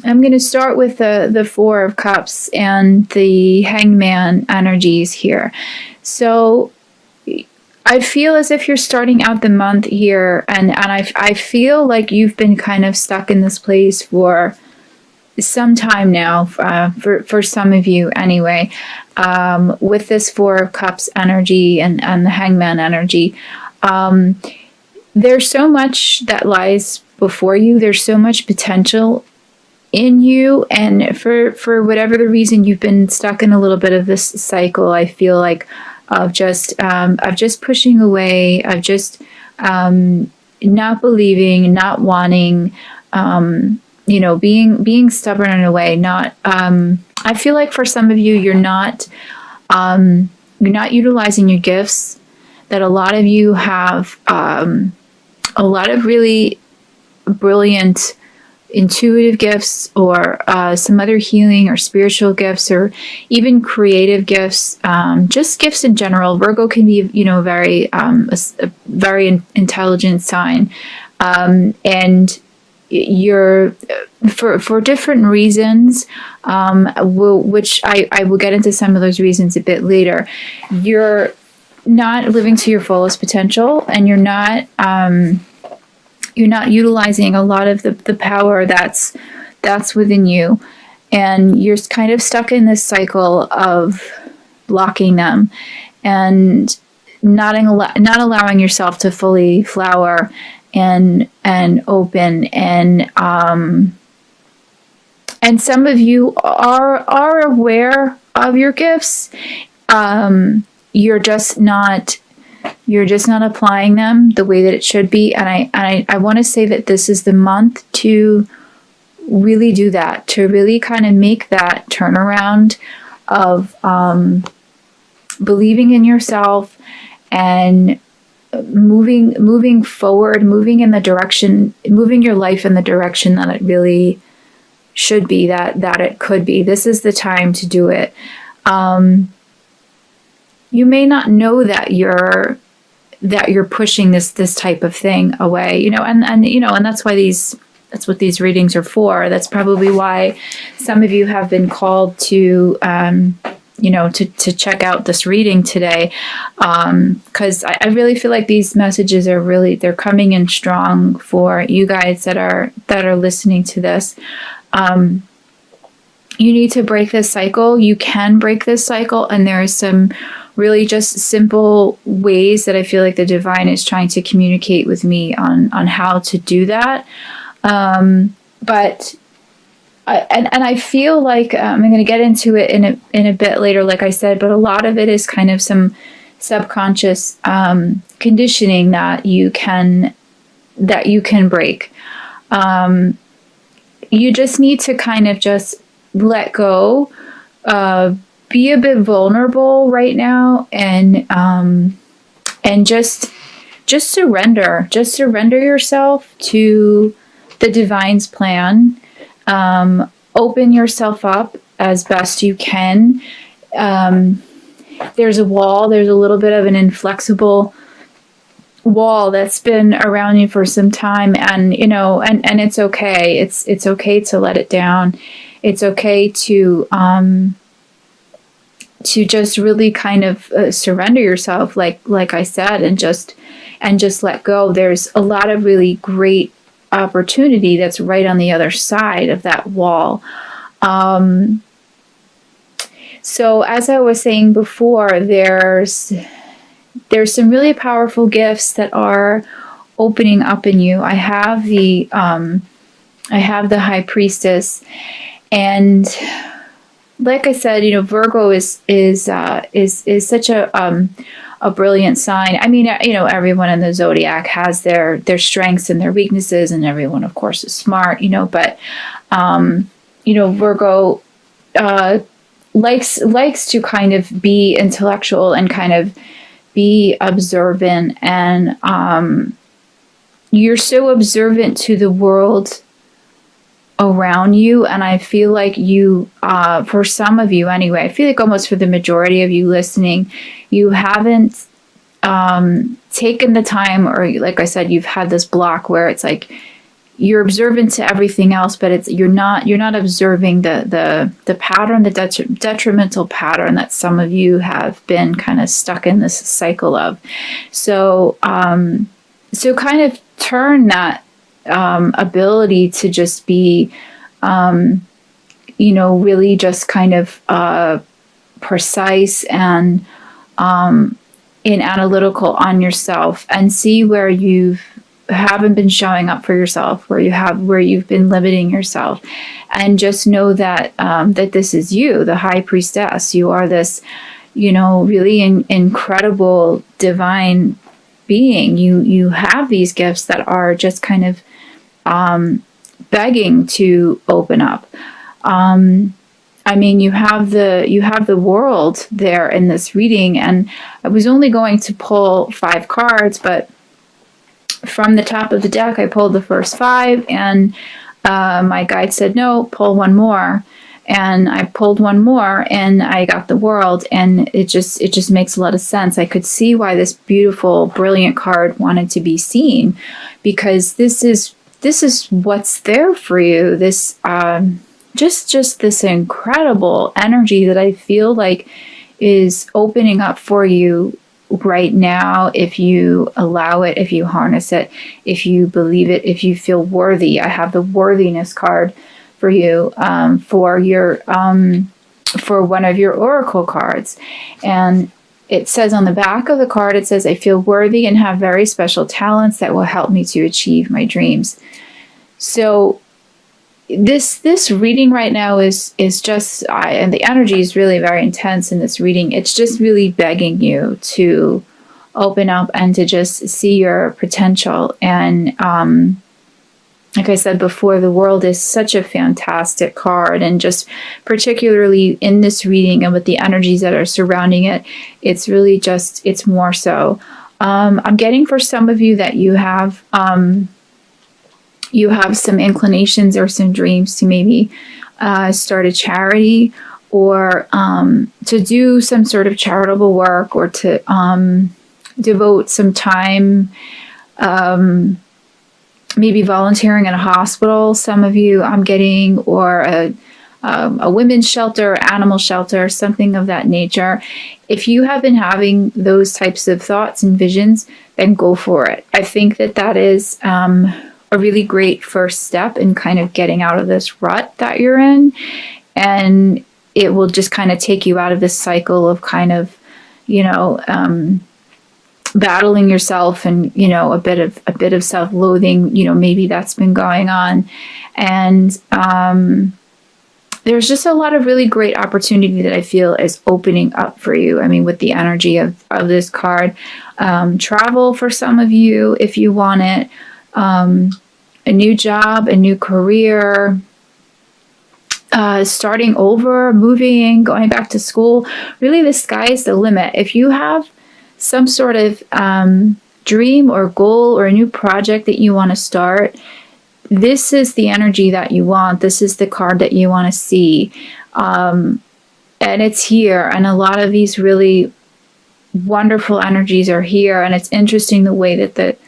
I'm going to start with the Four of Cups and the Hangman energies here. So I feel as if you're starting out the month here, and I feel like you've been kind of stuck in this place for some time now, for some of you anyway, with this Four of Cups energy and the Hangman energy. There's so much that lies before you. There's so much potential in you, and for whatever the reason, you've been stuck in a little bit of this cycle, I feel like, of just pushing away, of just not believing, not wanting, being stubborn in a way. Not I feel like for some of you, you're not utilizing your gifts. That a lot of you have a lot of really brilliant intuitive gifts, or some other healing or spiritual gifts, or even creative gifts, just gifts in general. Virgo can be, very a very intelligent sign, and you're for different reasons, which I will get into some of those reasons a bit later. You're not living to your fullest potential, and you're not utilizing a lot of the power that's within you, and you're kind of stuck in this cycle of blocking them and not allowing yourself to fully flower and open, and some of you are aware of your gifts. You're just not applying them the way that it should be. And I want to say that this is the month to really do that, to really kind of make that turnaround of believing in yourself and moving forward, moving your life in the direction that it really should be, that it could be. This is the time to do it. You may not know that you're pushing this type of thing away, and that's what these readings are for. That's probably why some of you have been called to to check out this reading today, because I really feel like these messages they're coming in strong for you guys that are listening to this. You need to break this cycle. You can break this cycle, and there are some really just simple ways that I feel like the divine is trying to communicate with me on how to do that. But I feel like I'm going to get into it in a bit later, like I said, but a lot of it is kind of some subconscious conditioning that you can break. You just need to kind of just let go, be a bit vulnerable right now, and just surrender. Just surrender yourself to the divine's plan. Open yourself up as best you can. There's a wall. There's a little bit of an inflexible wall that's been around you for some time, and it's okay. It's okay to let it down. It's okay to just really kind of surrender yourself, like I said, and just let go. There's a lot of really great opportunity that's right on the other side of that wall. So as I was saying before, there's some really powerful gifts that are opening up in you. I have the High Priestess, and like I said, Virgo is such a brilliant sign. I mean, everyone in the zodiac has their strengths and their weaknesses, and everyone, of course, is smart. But Virgo likes to kind of be intellectual and kind of be observant, and you're so observant to the world around you. And I feel like you, for some of you anyway, I feel like almost for the majority of you listening, you haven't taken the time, or like I said, you've had this block where it's like you're observant to everything else, but you're not observing the pattern, the detrimental pattern that some of you have been kind of stuck in this cycle of. So so kind of turn that ability to just be really just kind of precise and analytical on yourself, and see where you haven't been showing up for yourself, where you've been limiting yourself, and just know that that this is you, the high priestess. You are this, really incredible divine being. You have these gifts that are just kind of begging to open up. You have the world there in this reading, and I was only going to pull 5 cards, but from the top of the deck, I pulled the first 5, and my guide said, no, pull 1 more. And I pulled 1 more, and I got the world, and it just makes a lot of sense. I could see why this beautiful, brilliant card wanted to be seen, because this is what's there for you. This just this incredible energy that I feel like is opening up for you right now, if you allow it, if you harness it, if you believe it, if you feel worthy. I have the worthiness card for you, for one of your oracle cards, and it says on the back of the card, it says, I feel worthy and have very special talents that will help me to achieve my dreams. So this reading right now is just, and the energy is really very intense in this reading. It's just really begging you to open up and to just see your potential. And like I said before, the world is such a fantastic card, and just particularly in this reading and with the energies that are surrounding it, it's really just, it's more so. I'm getting for some of you that you have some inclinations or some dreams to maybe start a charity, or to do some sort of charitable work, or to devote some time, maybe volunteering in a hospital. Some of you I'm getting, or a women's shelter, animal shelter, something of that nature. If you have been having those types of thoughts and visions, then go for it. I think that is a really great first step in kind of getting out of this rut that you're in, and it will just kind of take you out of this cycle of kind of, battling yourself, and a bit of self-loathing. Maybe that's been going on, and there's just a lot of really great opportunity that I feel is opening up for you. I mean, with the energy of this card, travel for some of you if you want it. A new job, a new career, starting over, moving, going back to school. Really, the sky's the limit. If you have some sort of dream or goal or a new project that you want to start, this is the energy that you want. This is the card that you want to see. And it's here. And a lot of these really wonderful energies are here. And it's interesting the way that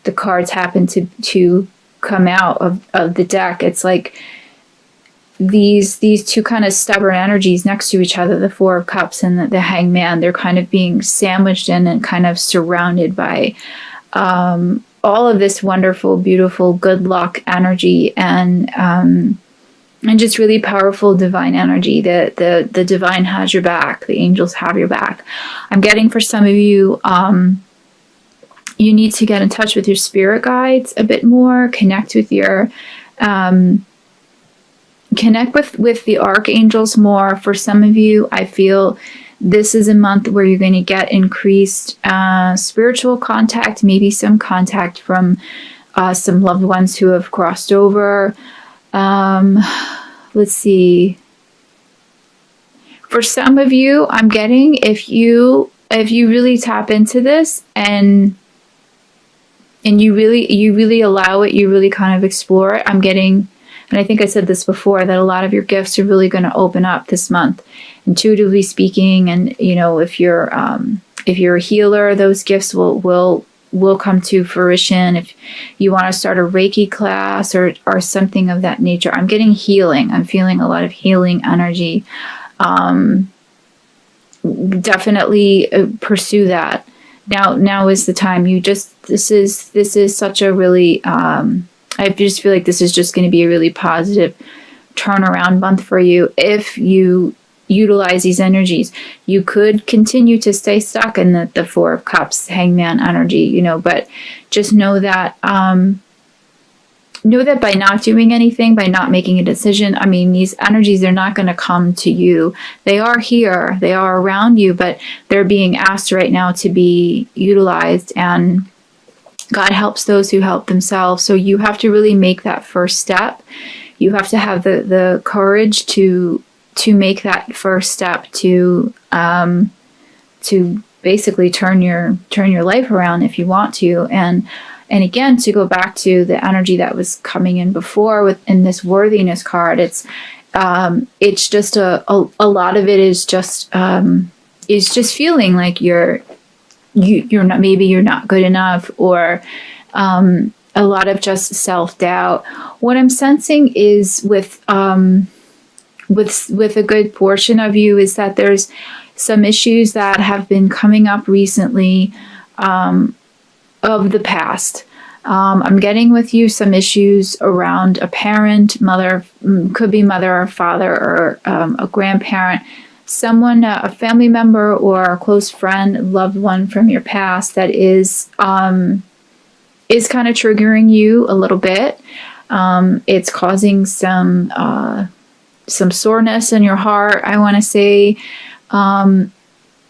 the cards happen to come out of the deck. It's like these two kind of stubborn energies next to each other, the Four of Cups and the Hangman. They're kind of being sandwiched in and kind of surrounded by all of this wonderful, beautiful, good luck energy, and just really powerful divine energy. The divine has your back. The angels have your back. I'm getting for some of you, you need to get in touch with your spirit guides a bit more, connect with your, connect with the archangels more. For some of you, I feel this is a month where you're going to get increased spiritual contact, maybe some contact from some loved ones who have crossed over. Let's see. For some of you, I'm getting, if you really tap into this and you really allow it, you really kind of explore it, I'm getting, and I think I said this before, that a lot of your gifts are really going to open up this month, intuitively speaking. And if you're a healer, those gifts will will come to fruition. If you want to start a Reiki class or something of that nature, I'm getting healing. I'm feeling a lot of healing energy. Definitely pursue that. Now is the time. This is such a really, I just feel like this is just going to be a really positive turnaround month for you if you utilize these energies. You could continue to stay stuck in the Four of Cups, Hangman energy, but just know that by not doing anything, by not making a decision, I mean, these energies, they're not going to come to you. They are here, they are around you, but they're being asked right now to be utilized, and God helps those who help themselves. So you have to really make that first step. You have to have the courage to make that first step to basically turn your life around if you want to. And again, to go back to the energy that was coming in before in this worthiness card, it's just a lot of it is just feeling like you're not good enough, or a lot of just self-doubt. What I'm sensing is with a good portion of you is that there's some issues that have been coming up recently of the past. I'm getting with you some issues around a parent, mother, could be mother or father, or a grandparent, someone, a family member or a close friend, loved one from your past that is kind of triggering you a little bit. It's causing some soreness in your heart, I want to say.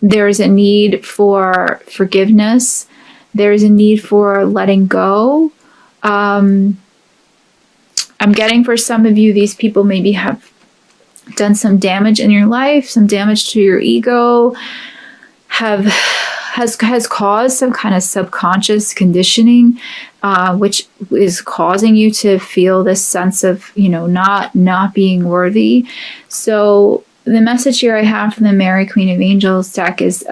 There's a need for forgiveness. There's a need for letting go. I'm getting for some of you, these people maybe have done some damage in your life, some damage to your ego, has caused some kind of subconscious conditioning, which is causing you to feel this sense of, not being worthy. So the message here I have from the Mary Queen of Angels deck is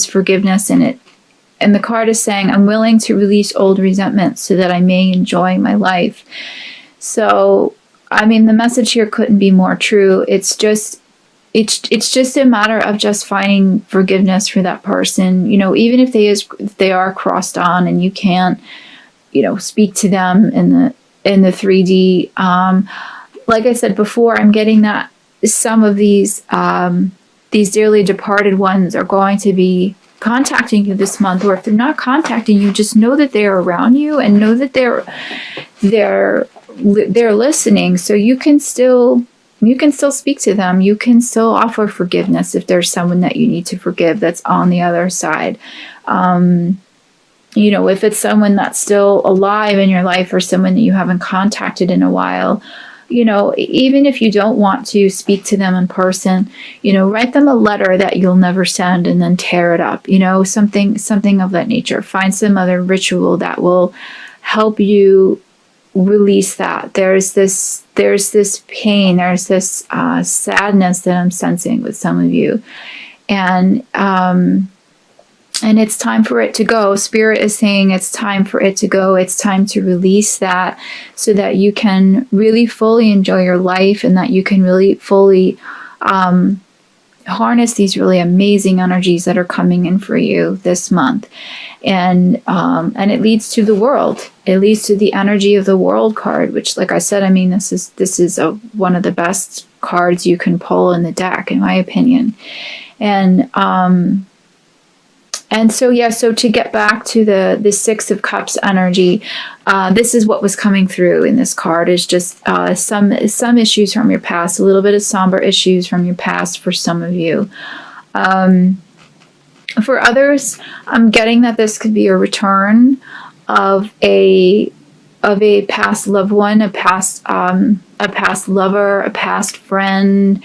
forgiveness in it. And the card is saying, I'm willing to release old resentments so that I may enjoy my life. So, I mean, the message here couldn't be more true. It's just a matter of just finding forgiveness for that person. Even if they are crossed on and you can't, speak to them in the 3D. Like I said before, I'm getting that some of these dearly departed ones are going to be contacting you this month, or if they're not contacting you, just know that they're around you and know that they're listening. So you can still speak to them. You can still offer forgiveness if there's someone that you need to forgive that's on the other side. If it's someone that's still alive in your life, or someone that you haven't contacted in a while, even if you don't want to speak to them in person, write them a letter that you'll never send and then tear it up, something of that nature. Find some other ritual that will help you release that. There's this pain, there's this sadness that I'm sensing with some of you. And it's time for it to go. Spirit is saying it's time for it to go. It's time to release that so that you can really fully enjoy your life, and that you can really fully harness these really amazing energies that are coming in for you this month. And it leads to the world. It leads to the energy of the world card, which, like I said, I mean, this is one of the best cards you can pull in the deck, in my opinion. And so to get back to the Six of Cups energy, this is what was coming through in this card, is just some issues from your past, a little bit of somber issues from your past for some of you. For others, I'm getting that this could be a return of a past loved one, a past lover, a past friend,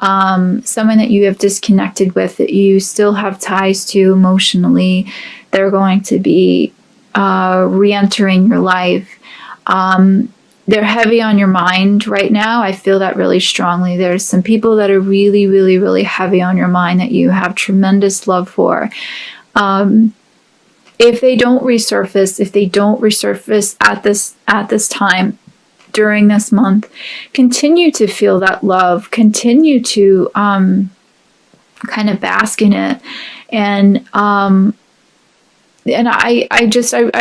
someone that you have disconnected with, that you still have ties to emotionally. They're going to be re-entering your life. They're heavy on your mind right now. I feel that really strongly. There's some people that are really, really, really heavy on your mind that you have tremendous love for. if they don't resurface, at this time during this month, continue to feel that love, continue to kind of bask in it. And I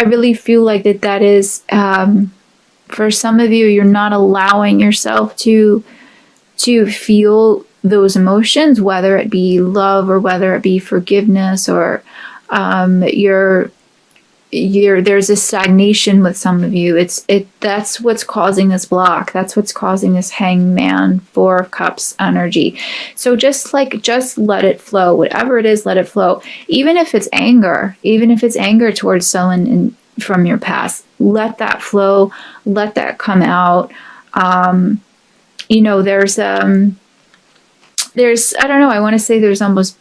really feel like that is, for some of you, you're not allowing yourself to feel those emotions, whether it be love or whether it be forgiveness, or there's a stagnation with some of you. That's what's causing this block. That's what's causing this Hangman, Four of Cups energy. So just let it flow. Whatever it is, let it flow. Even if it's anger towards someone from your past, let that flow. Let that come out. There's I don't know, I want to say there's almost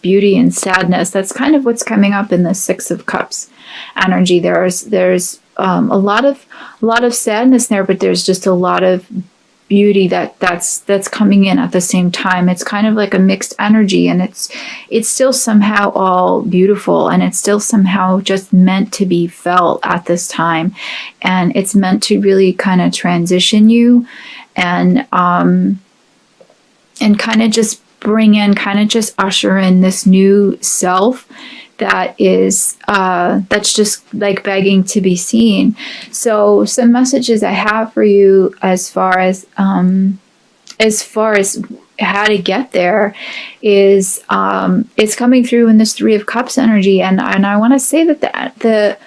beauty in sadness. That's kind of what's coming up in the Six of Cups energy. There's a lot of sadness there, but there's just a lot of beauty that's coming in at the same time. It's kind of like a mixed energy, and it's still somehow all beautiful, and it's still somehow just meant to be felt at this time, and it's meant to really kind of transition you and kind of just bring in, kind of just usher in this new self that is that's just like begging to be seen. So some messages I have for you as far as how to get there is it's coming through in this Three of Cups energy, and I want to say that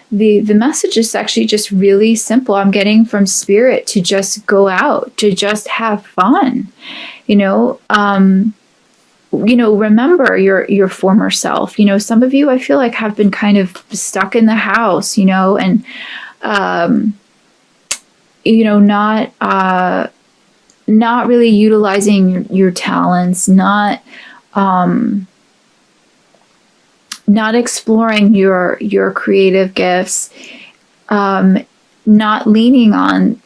the message is actually just really simple. I'm getting from Spirit to just go out, to just have fun. Remember your former self. Some of you, I feel like, have been kind of stuck in the house, and not really utilizing your talents, not exploring your creative gifts, not leaning on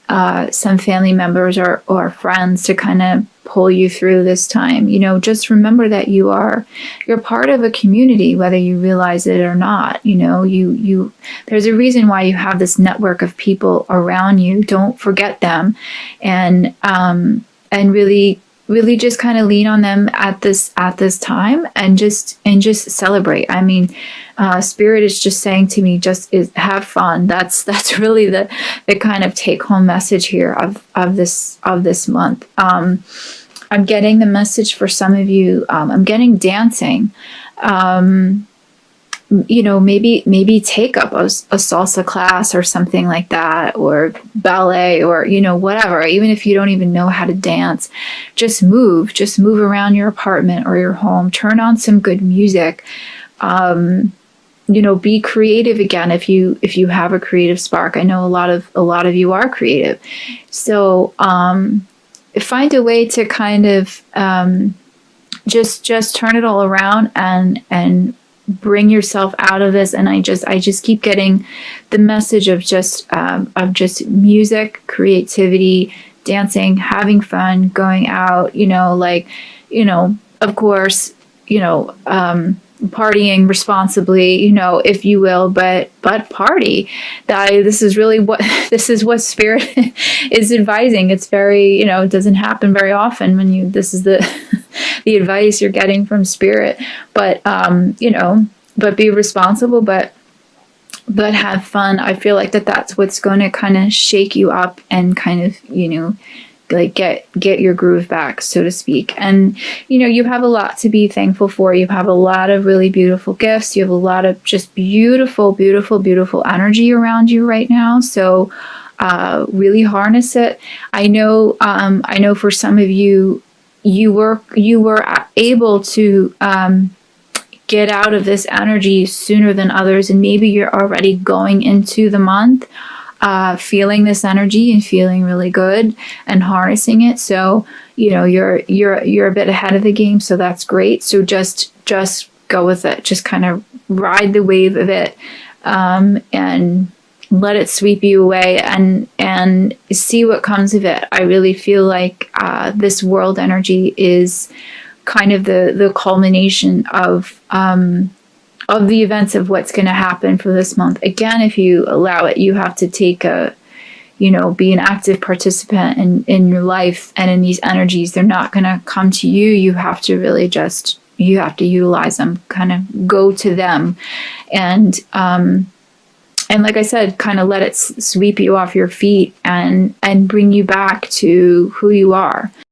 some family members or friends to kind of pull you through this time. Just remember that you're part of a community, whether you realize it or not. There's a reason why you have this network of people around you. Don't forget them, and really just kind of lean on them at this time, and just celebrate. I mean, Spirit is just saying to me, have fun. That's really the kind of take home message here of this month. I'm getting the message for some of you. I'm getting dancing. Maybe take up a salsa class or something like that, or ballet, or whatever. Even if you don't even know how to dance, just move around your apartment or your home. Turn on some good music. Be creative again if you have a creative spark. I know a lot of you are creative, so find a way to kind of just turn it all around and bring yourself out of this. And I just keep getting the message of just music, creativity, dancing, having fun, going out, of course, partying responsibly, if you will, but party. This is what Spirit is advising. It's very, it doesn't happen very often when this is the the advice you're getting from Spirit, but but be responsible, but have fun. I feel like that's what's going to kind of shake you up and kind of, like get your groove back, so to speak. And you have a lot to be thankful for. You have a lot of really beautiful gifts. You have a lot of just beautiful energy around you right now. So really harness it. I know for some of you, you were able to get out of this energy sooner than others, and maybe you're already going into the month feeling this energy and feeling really good and harnessing it. So you're a bit ahead of the game, so that's great. So just go with it. Just kind of ride the wave of it, and let it sweep you away, and see what comes of it. I really feel like this world energy is kind of the culmination of of the events of what's going to happen for this month. Again, if you allow it, you have to take a, be an active participant in your life and in these energies. They're not going to come to you. You have to really you have to utilize them, kind of go to them. And like I said, kind of let it sweep you off your feet and bring you back to who you are.